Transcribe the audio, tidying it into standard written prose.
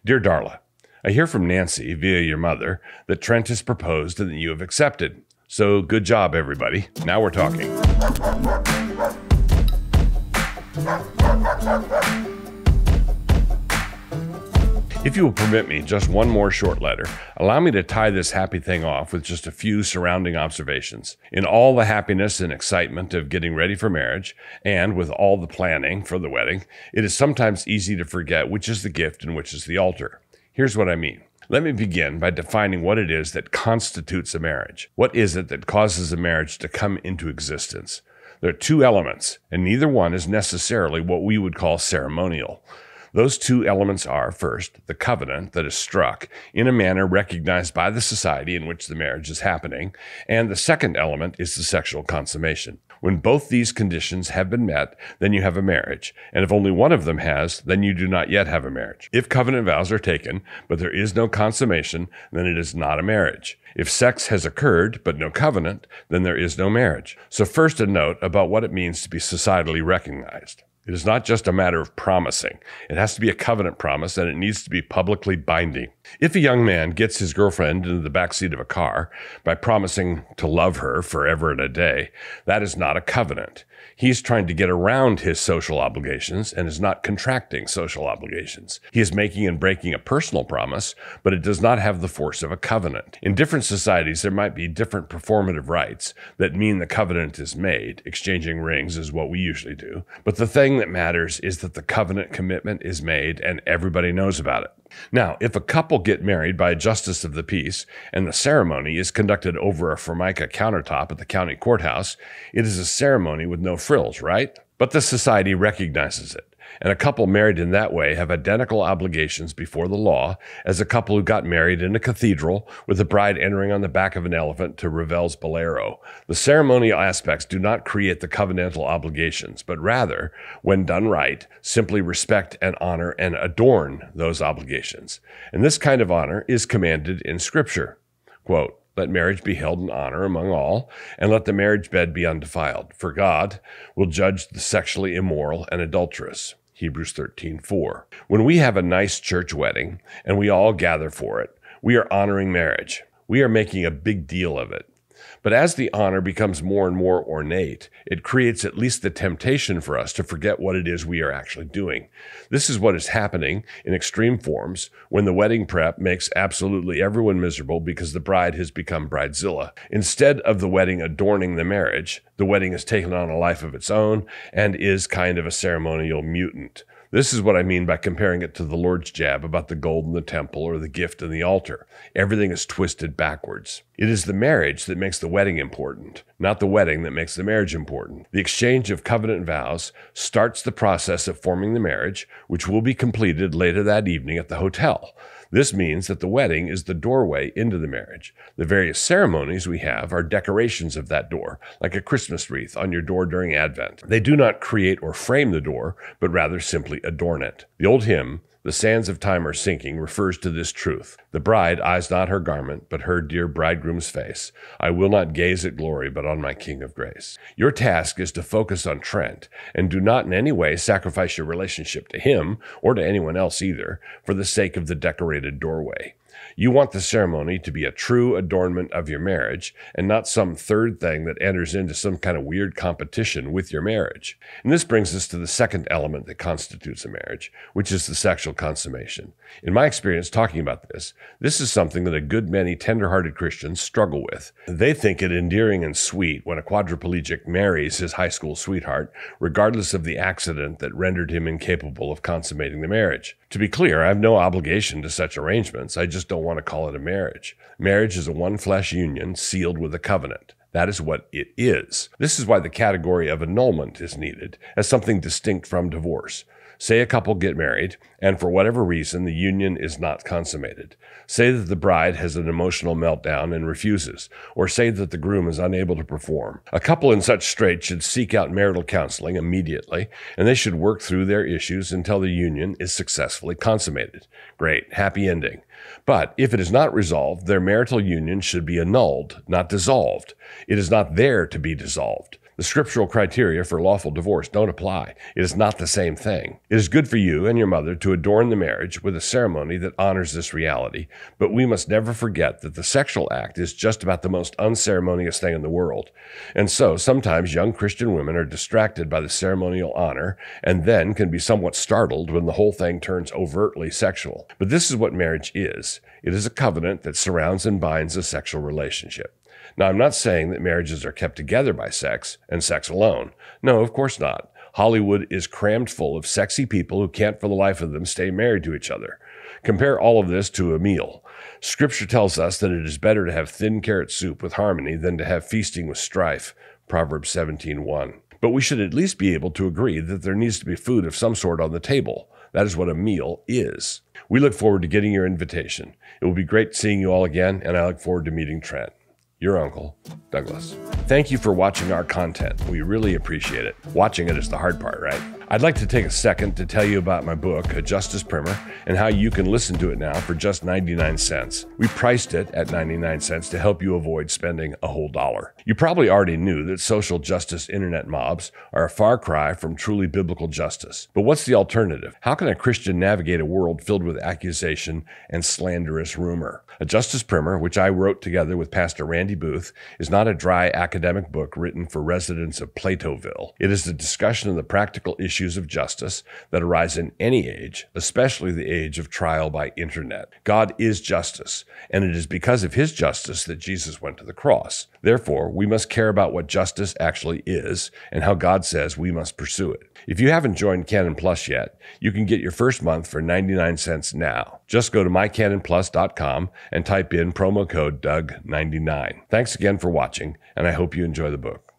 Dear Darla, I hear from Nancy via your mother that Trent has proposed and that you have accepted. So good job, everybody. Now we're talking. If you will permit me just one more short letter, allow me to tie this happy thing off with just a few surrounding observations. In all the happiness and excitement of getting ready for marriage, and with all the planning for the wedding, it is sometimes easy to forget which is the gift and which is the altar. Here's what I mean. Let me begin by defining what it is that constitutes a marriage. What is it that causes a marriage to come into existence? There are two elements, and neither one is necessarily what we would call ceremonial. Those two elements are, first, the covenant that is struck in a manner recognized by the society in which the marriage is happening, and the second element is the sexual consummation. When both these conditions have been met, then you have a marriage, and if only one of them has, then you do not yet have a marriage. If covenant vows are taken, but there is no consummation, then it is not a marriage. If sex has occurred, but no covenant, then there is no marriage. So first, a note about what it means to be societally recognized. It is not just a matter of promising. It has to be a covenant promise, and it needs to be publicly binding. If a young man gets his girlfriend into the backseat of a car by promising to love her forever and a day, that is not a covenant. He's trying to get around his social obligations and is not contracting social obligations. He is making and breaking a personal promise, but it does not have the force of a covenant. In different societies, there might be different performative rites that mean the covenant is made. Exchanging rings is what we usually do. But the thing that matters is that the covenant commitment is made and everybody knows about it. Now, if a couple get married by a justice of the peace and the ceremony is conducted over a Formica countertop at the county courthouse, it is a ceremony with no frills, right? But the society recognizes it, and a couple married in that way have identical obligations before the law as a couple who got married in a cathedral with the bride entering on the back of an elephant to Ravel's Bolero. The ceremonial aspects do not create the covenantal obligations, but rather, when done right, simply respect and honor and adorn those obligations. And this kind of honor is commanded in Scripture. Quote, "Let marriage be held in honor among all, and let the marriage bed be undefiled. For God will judge the sexually immoral and adulterous." Hebrews 13:4. When we have a nice church wedding and we all gather for it, we are honoring marriage. We are making a big deal of it. But as the honor becomes more and more ornate, it creates at least the temptation for us to forget what it is we are actually doing. This is what is happening in extreme forms when the wedding prep makes absolutely everyone miserable because the bride has become bridezilla. Instead of the wedding adorning the marriage, the wedding has taken on a life of its own and is kind of a ceremonial mutant. This is what I mean by comparing it to the Lord's jab about the gold in the temple or the gift in the altar. Everything is twisted backwards. It is the marriage that makes the wedding important, not the wedding that makes the marriage important. The exchange of covenant vows starts the process of forming the marriage, which will be completed later that evening at the hotel. This means that the wedding is the doorway into the marriage. The various ceremonies we have are decorations of that door, like a Christmas wreath on your door during Advent. They do not create or frame the door, but rather simply adorn it. The old hymn, "The sands of time are sinking," refers to this truth. The bride eyes not her garment, but her dear bridegroom's face. I will not gaze at glory, but on my King of grace. Your task is to focus on Trent, and do not in any way sacrifice your relationship to him, or to anyone else either, for the sake of the decorated doorway. You want the ceremony to be a true adornment of your marriage and not some third thing that enters into some kind of weird competition with your marriage. And this brings us to the second element that constitutes a marriage, which is the sexual consummation. In my experience talking about this is something that a good many tender-hearted Christians struggle with. They think it endearing and sweet when a quadriplegic marries his high school sweetheart, regardless of the accident that rendered him incapable of consummating the marriage. To be clear, I have no obligation to such arrangements. I just don't want to call it a marriage. Marriage is a one-flesh union sealed with a covenant. That is what it is. This is why the category of annulment is needed as something distinct from divorce. Say a couple get married, and for whatever reason, the union is not consummated. Say that the bride has an emotional meltdown and refuses, or say that the groom is unable to perform. A couple in such straits should seek out marital counseling immediately, and they should work through their issues until the union is successfully consummated. Great, happy ending. But if it is not resolved, their marital union should be annulled, not dissolved. It is not there to be dissolved. The scriptural criteria for lawful divorce don't apply. It is not the same thing. It is good for you and your mother to adorn the marriage with a ceremony that honors this reality, but we must never forget that the sexual act is just about the most unceremonious thing in the world. And so sometimes young Christian women are distracted by the ceremonial honor and then can be somewhat startled when the whole thing turns overtly sexual. But this is what marriage is. It is a covenant that surrounds and binds a sexual relationship. Now, I'm not saying that marriages are kept together by sex and sex alone. No, of course not. Hollywood is crammed full of sexy people who can't for the life of them stay married to each other. Compare all of this to a meal. Scripture tells us that it is better to have thin carrot soup with harmony than to have feasting with strife. Proverbs 17:1. But we should at least be able to agree that there needs to be food of some sort on the table. That is what a meal is. We look forward to getting your invitation. It will be great seeing you all again, and I look forward to meeting Trent. Your uncle, Douglas. Thank you for watching our content. We really appreciate it. Watching it is the hard part, right? I'd like to take a second to tell you about my book, A Justice Primer, and how you can listen to it now for just 99 cents. We priced it at 99 cents to help you avoid spending a whole dollar. You probably already knew that social justice internet mobs are a far cry from truly biblical justice. But what's the alternative? How can a Christian navigate a world filled with accusation and slanderous rumor? A Justice Primer, which I wrote together with Pastor Randy Booth, is not a dry academic book written for residents of Platoville. It is a discussion of the practical issues of justice that arise in any age, especially the age of trial by internet. God is justice, and it is because of his justice that Jesus went to the cross. Therefore, we must care about what justice actually is and how God says we must pursue it. If you haven't joined Canon Plus yet, you can get your first month for 99 cents now. Just go to mycanonplus.com and type in promo code Doug99. Thanks again for watching, and I hope you enjoy the book.